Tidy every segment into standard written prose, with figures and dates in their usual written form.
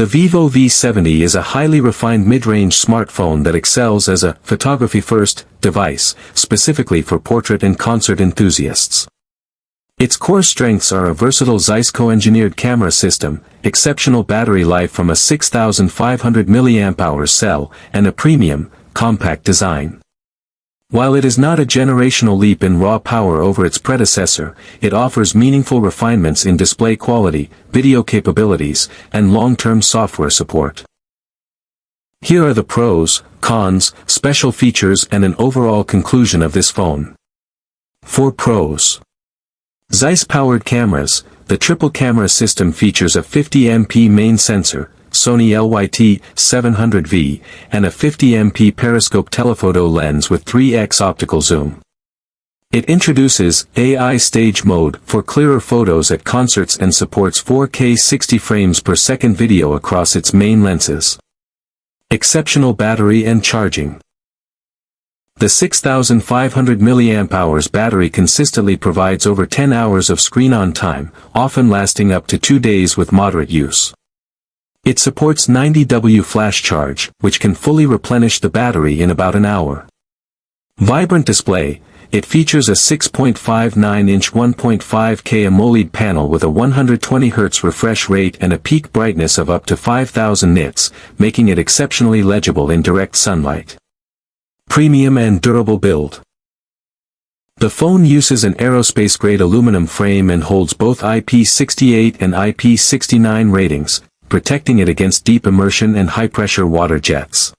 The Vivo V70 is a highly refined mid-range smartphone that excels as a photography-first device, specifically for portrait and concert enthusiasts. Its core strengths are a versatile Zeiss co-engineered camera system, exceptional battery life from a 6,500 mAh cell, and a premium, compact design. While it is not a generational leap in raw power over its predecessor, it offers meaningful refinements in display quality, video capabilities, and long-term software support. Here are the pros, cons, special features and an overall conclusion of this phone. 4 pros. Zeiss-powered cameras. The triple camera system features a 50MP main sensor, Sony LYT-700V, and a 50MP periscope telephoto lens with 3x optical zoom. It introduces AI stage mode for clearer photos at concerts and supports 4K 60 frames per second video across its main lenses. Exceptional battery and charging. The 6,500 mAh battery consistently provides over 10 hours of screen-on time, often lasting up to 2 days with moderate use. It supports 90W flash charge, which can fully replenish the battery in about an hour. Vibrant display. It features a 6.59-inch 1.5K AMOLED panel with a 120Hz refresh rate and a peak brightness of up to 5,000 nits, making it exceptionally legible in direct sunlight. Premium and durable build. The phone uses an aerospace-grade aluminum frame and holds both IP68 and IP69 ratings, protecting it against deep immersion and high-pressure water jets.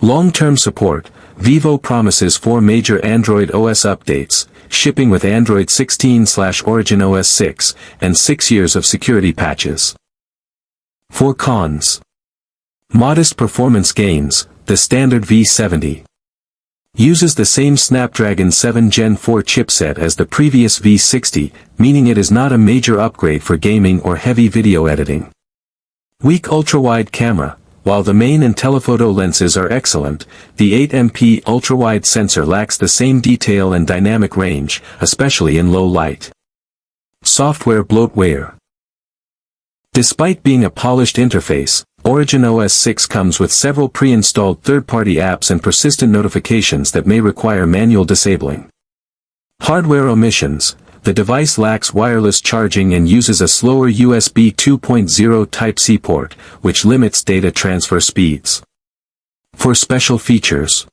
Long-term support. Vivo promises 4 major Android OS updates, shipping with Android 16/Origin OS 6, and 6 years of security patches. 4 cons. Modest performance gains. The standard V70 uses the same Snapdragon 7 Gen 4 chipset as the previous V60, meaning it is not a major upgrade for gaming or heavy video editing. Weak ultra-wide camera. While the main and telephoto lenses are excellent, the 8MP ultra-wide sensor lacks the same detail and dynamic range, especially in low light. Software bloatware. Despite being a polished interface, Origin OS 6 comes with several pre-installed third-party apps and persistent notifications that may require manual disabling. Hardware omissions. The device lacks wireless charging and uses a slower USB 2.0 Type-C port, which limits data transfer speeds. For special features.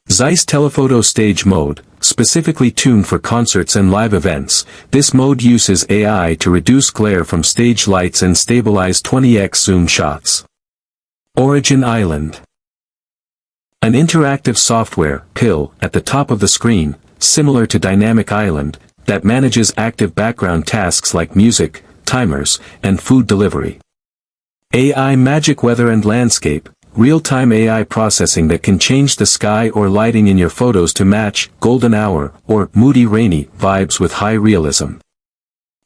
Zeiss Telephoto Stage Mode, specifically tuned for concerts and live events. This mode uses AI to reduce glare from stage lights and stabilize 20x zoom shots. Origin Island. An interactive software pill at the top of the screen, similar to Dynamic Island, that manages active background tasks like music, timers, and food delivery. AI Magic Weather and Landscape, real-time AI processing that can change the sky or lighting in your photos to match golden hour or moody rainy vibes with high realism.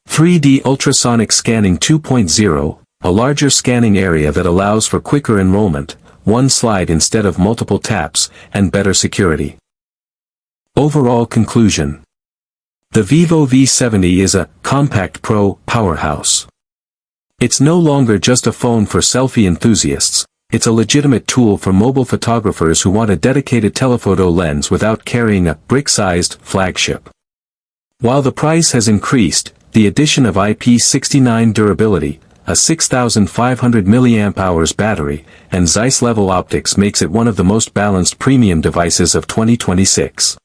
3D Ultrasonic Scanning 2.0, a larger scanning area that allows for quicker enrollment, one slide instead of multiple taps, and better security. Overall conclusion. The Vivo V70 is a compact pro powerhouse. It's no longer just a phone for selfie enthusiasts, it's a legitimate tool for mobile photographers who want a dedicated telephoto lens without carrying a brick-sized flagship. While the price has increased, the addition of IP69 durability, a 6,500 mAh battery, and Zeiss level optics makes it one of the most balanced premium devices of 2026.